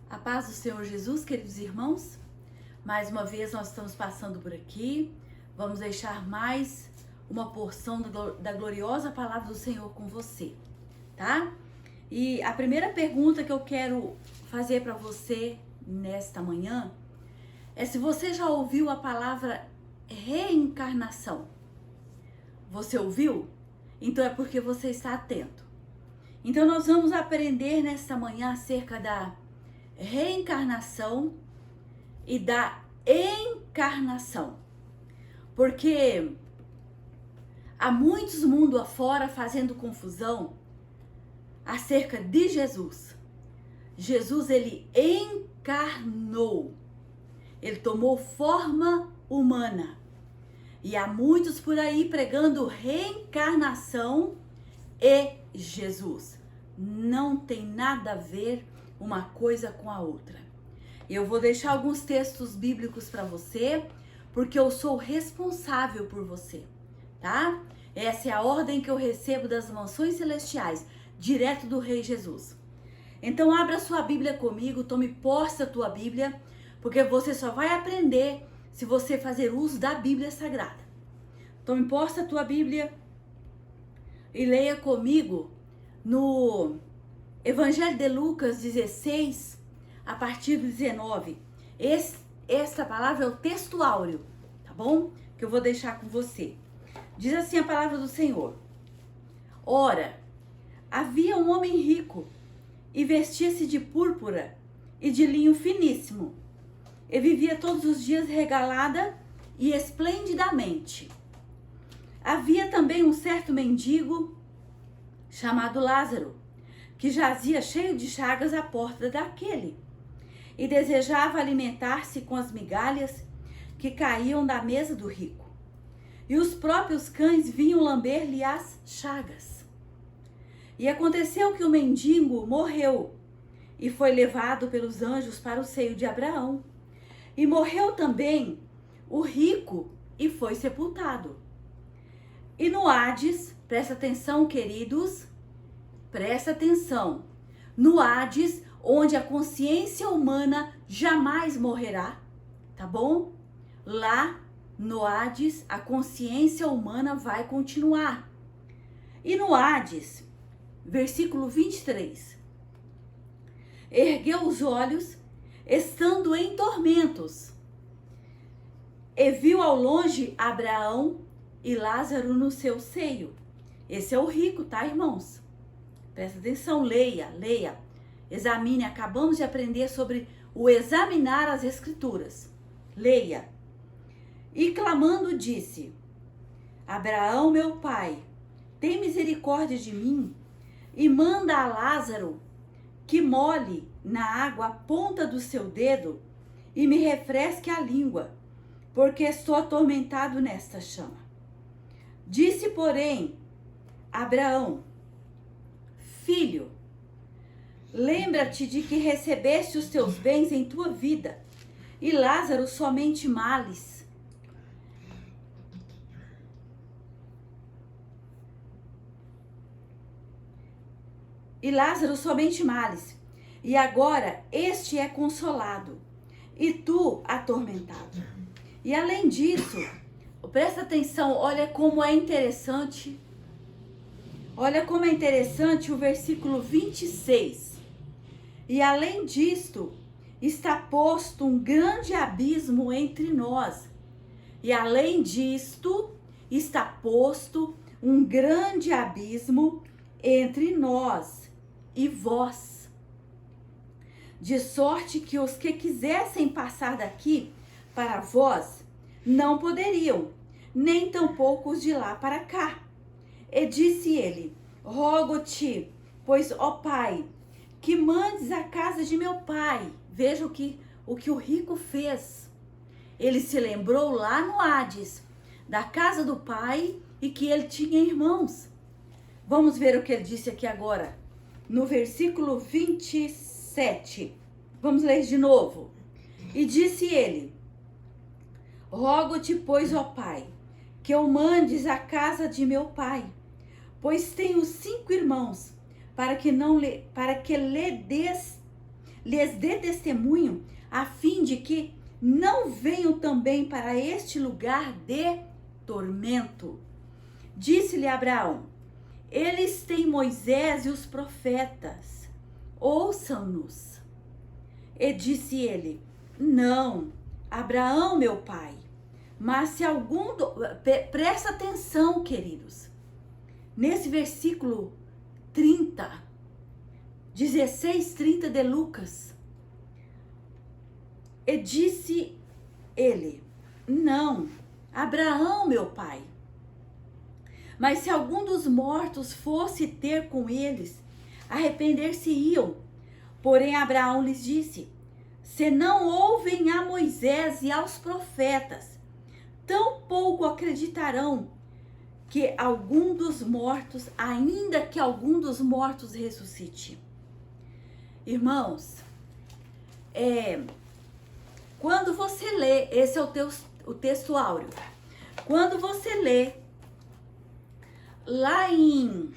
A paz do Senhor Jesus, queridos irmãos. Mais uma vez nós estamos passando por aqui. Vamos deixar mais uma porção da gloriosa palavra do Senhor com você, tá? E a primeira pergunta que eu quero fazer para você nesta manhã é se você já ouviu a palavra reencarnação. Você ouviu? Então é porque você está atento. Então nós vamos aprender nesta manhã acerca da reencarnação e da encarnação. Porque há muitos mundo afora fazendo confusão acerca de Jesus. Jesus, ele encarnou. Ele tomou forma humana. E há muitos por aí pregando reencarnação e Jesus. Não tem nada a ver uma coisa com a outra. Eu vou deixar alguns textos bíblicos para você, porque eu sou responsável por você, tá? Essa é a ordem que eu recebo das mansões celestiais, direto do Rei Jesus. Então abra sua Bíblia comigo, tome posse da tua Bíblia, porque você só vai aprender se você fazer uso da Bíblia Sagrada. Tome posse da tua Bíblia e leia comigo no Evangelho de Lucas 16, a partir do 19. Esta palavra é o texto áureo, tá bom? Que eu vou deixar com você. Diz assim a palavra do Senhor. Ora, havia um homem rico e vestia-se de púrpura e de linho finíssimo, e vivia todos os dias regalada e esplendidamente. Havia também um certo mendigo chamado Lázaro, que jazia cheio de chagas à porta daquele, e desejava alimentar-se com as migalhas que caíam da mesa do rico. E os próprios cães vinham lamber-lhe as chagas. E aconteceu que o mendigo morreu, e foi levado pelos anjos para o seio de Abraão. E morreu também o rico, e foi sepultado. E no Hades, presta atenção, queridos, presta atenção, no Hades, onde a consciência humana jamais morrerá, tá bom? Lá no Hades, a consciência humana vai continuar. E no Hades, versículo 23, ergueu os olhos, estando em tormentos, e viu ao longe Abraão e Lázaro no seu seio. Esse é o rico, tá, irmãos? Presta atenção, leia. Examine, acabamos de aprender sobre o examinar as escrituras. Leia. E clamando disse: Abraão, meu pai, tem misericórdia de mim e manda a Lázaro que molhe na água a ponta do seu dedo e me refresque a língua, porque estou atormentado nesta chama. Disse, porém, Abraão: Filho, lembra-te de que recebeste os teus bens em tua vida, e Lázaro somente males. E agora este é consolado, e tu atormentado. E além disso, presta atenção, olha como é interessante. Olha como é interessante o versículo 26. E além disto, está posto um grande abismo entre nós. E além disto, está posto um grande abismo entre nós e vós. De sorte que os que quisessem passar daqui para vós não poderiam, nem tampouco os de lá para cá. E disse ele: Rogo-te, pois, ó Pai, que mandes a casa de meu pai. Veja o que o rico fez. Ele se lembrou lá no Hades, da casa do pai, e que ele tinha irmãos. Vamos ver o que ele disse aqui agora, no versículo 27. Vamos ler de novo. E disse ele: Rogo-te, pois, ó Pai, que eu mandes a casa de meu pai, pois tenho 5 irmãos, para que lhe des lhes dê testemunho, a fim de que não venham também para este lugar de tormento. Disse-lhe Abraão: eles têm Moisés e os profetas, ouçam-nos. E disse ele: não, Abraão, meu pai, mas se algum... Presta atenção, queridos, nesse versículo 16:30 de Lucas. E disse ele: não, Abraão, meu pai, mas se algum dos mortos fosse ter com eles, arrepender-se-iam. Porém Abraão lhes disse: se não ouvem a Moisés e aos profetas, tampouco acreditarão que algum dos mortos, ainda que algum dos mortos ressuscite. Irmãos, quando você lê, esse é o texto áureo, quando você lê lá em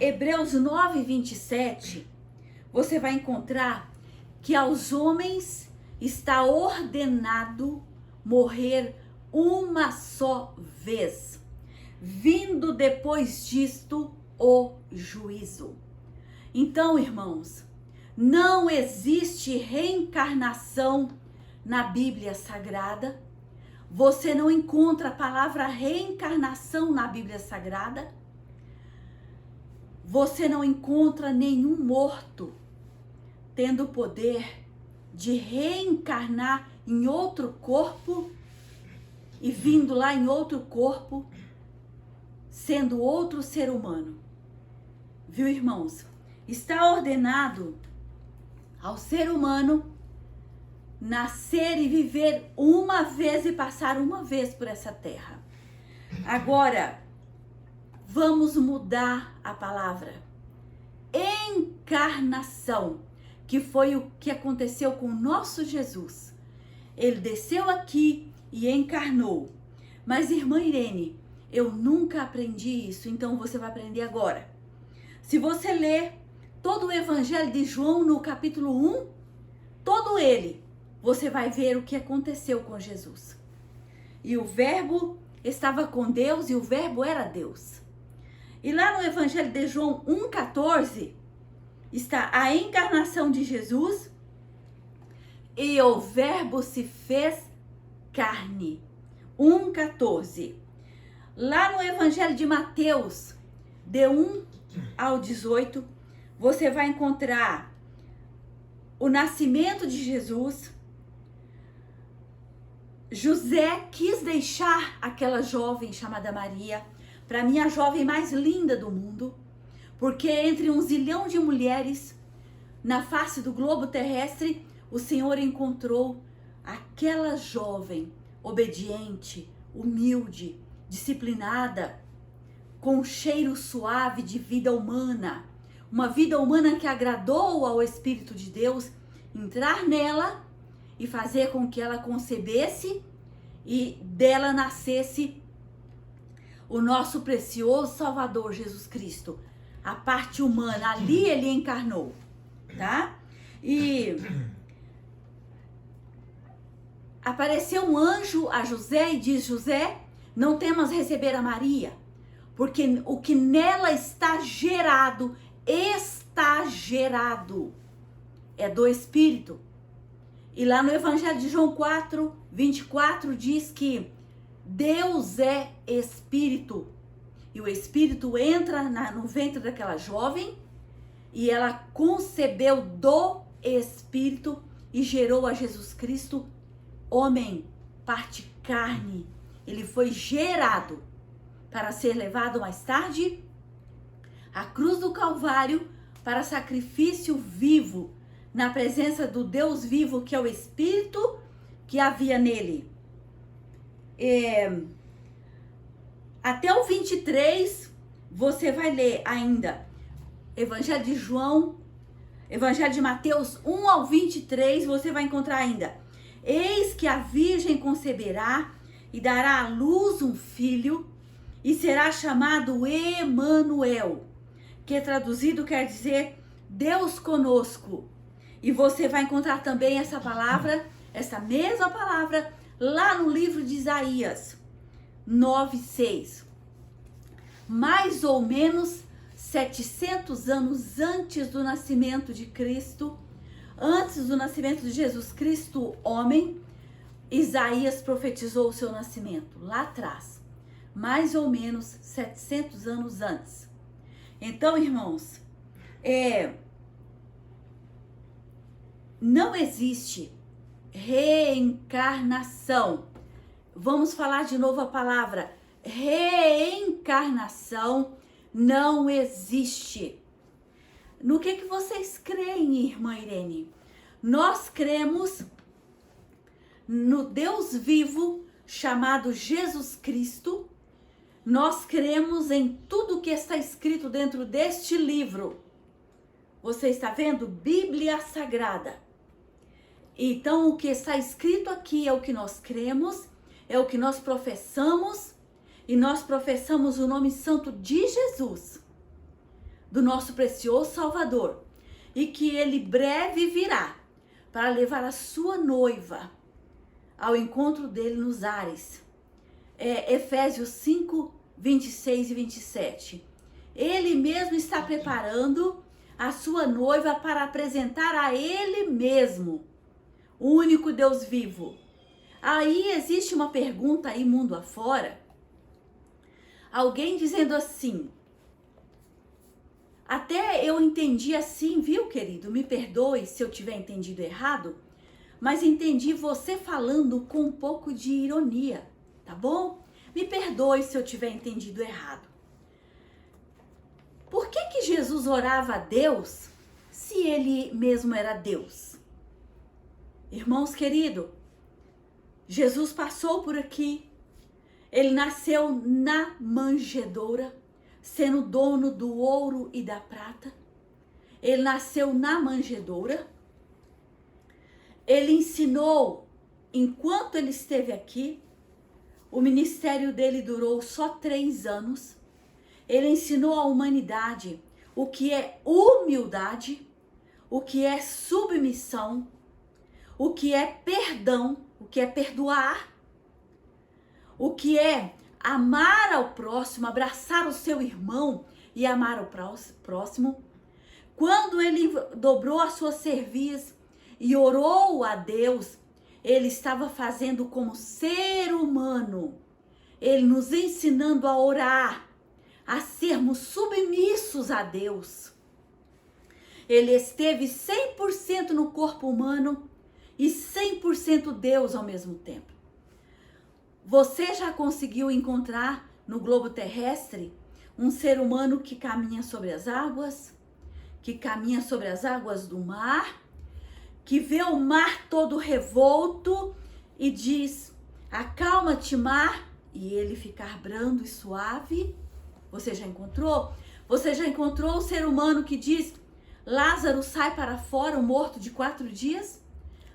Hebreus 9:27, você vai encontrar que aos homens está ordenado morrer uma só vez, vindo depois disto o juízo. Então, irmãos, não existe reencarnação na Bíblia Sagrada. Você não encontra a palavra reencarnação na Bíblia Sagrada. Você não encontra nenhum morto tendo o poder de reencarnar em outro corpo e vindo lá em outro corpo, sendo outro ser humano. Viu, irmãos? Está ordenado ao ser humano nascer e viver uma vez e passar uma vez por essa terra. Agora, vamos mudar a palavra. Encarnação, que foi o que aconteceu com o nosso Jesus. Ele desceu aqui e encarnou. Mas, irmã Irene, eu nunca aprendi isso, então você vai aprender agora. Se você ler todo o Evangelho de João no capítulo 1, todo ele, você vai ver o que aconteceu com Jesus. E o Verbo estava com Deus e o Verbo era Deus. E lá no Evangelho de João 1,14 está a encarnação de Jesus e o Verbo se fez carne. 1,14. Lá no Evangelho de Mateus, de 1 ao 18, você vai encontrar o nascimento de Jesus. José quis deixar aquela jovem chamada Maria, para mim a jovem mais linda do mundo, porque entre 1 zilhão de mulheres na face do globo terrestre, o Senhor encontrou aquela jovem obediente, humilde, disciplinada, com um cheiro suave de vida humana, uma vida humana que agradou ao Espírito de Deus entrar nela e fazer com que ela concebesse e dela nascesse o nosso precioso Salvador Jesus Cristo. A parte humana, ali ele encarnou, tá? E apareceu um anjo a José e diz: José, não temas receber a Maria, porque o que nela está gerado é do Espírito. E lá no Evangelho de João 4:24 diz que Deus é Espírito. E o Espírito entra no ventre daquela jovem e ela concebeu do Espírito e gerou a Jesus Cristo, homem, parte carne. Ele foi gerado para ser levado mais tarde à cruz do Calvário para sacrifício vivo, na presença do Deus vivo, que é o Espírito que havia nele. Até o 23, você vai ler ainda Evangelho de João, Evangelho de Mateus 1 ao 23, você vai encontrar ainda: eis que a virgem conceberá e dará à luz um filho e será chamado Emanuel, que traduzido quer dizer Deus conosco. E você vai encontrar também essa palavra, essa mesma palavra, lá no livro de Isaías 9:6. Mais ou menos 700 anos antes do nascimento de Cristo, antes do nascimento de Jesus Cristo, homem, Isaías profetizou o seu nascimento, lá atrás. Mais ou menos 700 anos antes. Então, irmãos, não existe reencarnação. Vamos falar de novo a palavra reencarnação. Não existe. No que vocês creem, irmã Irene? Nós cremos no Deus vivo chamado Jesus Cristo. Nós cremos em tudo que está escrito dentro deste livro. Você está vendo? Bíblia Sagrada. Então, o que está escrito aqui é o que nós cremos, é o que nós professamos, e nós professamos o nome santo de Jesus, do nosso precioso Salvador, e que ele breve virá para levar a sua noiva ao encontro dele nos ares. Efésios 5, 26 e 27. Ele mesmo está preparando a sua noiva para apresentar a ele mesmo, o único Deus vivo. Aí existe uma pergunta aí mundo afora, alguém dizendo assim, até eu entendi assim, viu, querido? Me perdoe se eu tiver entendido errado, mas entendi você falando com um pouco de ironia, tá bom? Me perdoe se eu tiver entendido errado. Por que Jesus orava a Deus se ele mesmo era Deus? Irmãos queridos, Jesus passou por aqui, ele nasceu na manjedoura, sendo dono do ouro e da prata. Ele nasceu na manjedoura. Ele ensinou, enquanto ele esteve aqui, o ministério dele durou só 3 anos. Ele ensinou à humanidade o que é humildade, o que é submissão, o que é perdão, o que é perdoar, o que é amar ao próximo, abraçar o seu irmão e amar o próximo. Quando ele dobrou a sua cerviz e orou a Deus, ele estava fazendo como ser humano, ele nos ensinando a orar, a sermos submissos a Deus. Ele esteve 100% no corpo humano e 100% Deus ao mesmo tempo. Você já conseguiu encontrar no globo terrestre um ser humano que caminha sobre as águas, que caminha sobre as águas do mar, que vê o mar todo revolto e diz, acalma-te mar, e ele ficar brando e suave? Você já encontrou? Você já encontrou o ser humano que diz, Lázaro sai para fora, o morto de 4 dias?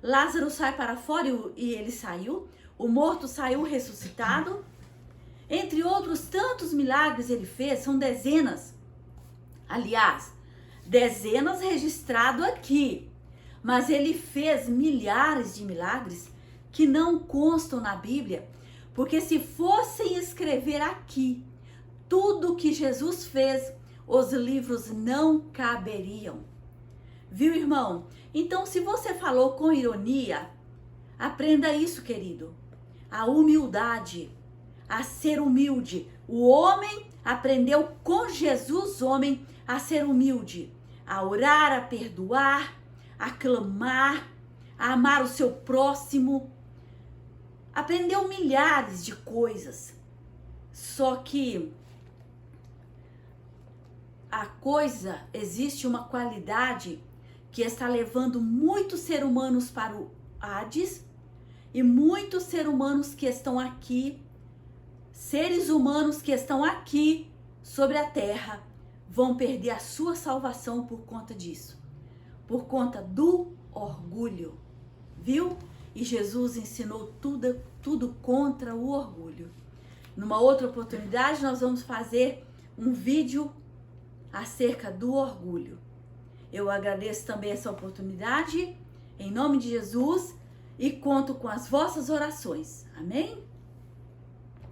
Lázaro sai para fora e ele saiu. O morto saiu ressuscitado. Entre outros tantos milagres ele fez, são dezenas. Aliás, dezenas registrado aqui. Mas ele fez milhares de milagres que não constam na Bíblia. Porque se fossem escrever aqui tudo que Jesus fez, os livros não caberiam. Viu, irmão? Então, se você falou com ironia, aprenda isso, querido. A humildade, a ser humilde. O homem aprendeu com Jesus, homem, a ser humilde, a orar, a perdoar, a clamar, a amar o seu próximo. Aprendeu milhares de coisas. Só que existe uma qualidade que está levando muitos seres humanos para o Hades e muitos seres humanos que estão aqui, seres humanos que estão aqui sobre a terra, vão perder a sua salvação por conta disso, por conta do orgulho, viu? E Jesus ensinou tudo contra o orgulho. Numa outra oportunidade, nós vamos fazer um vídeo acerca do orgulho. Eu agradeço também essa oportunidade, em nome de Jesus, e conto com as vossas orações. Amém?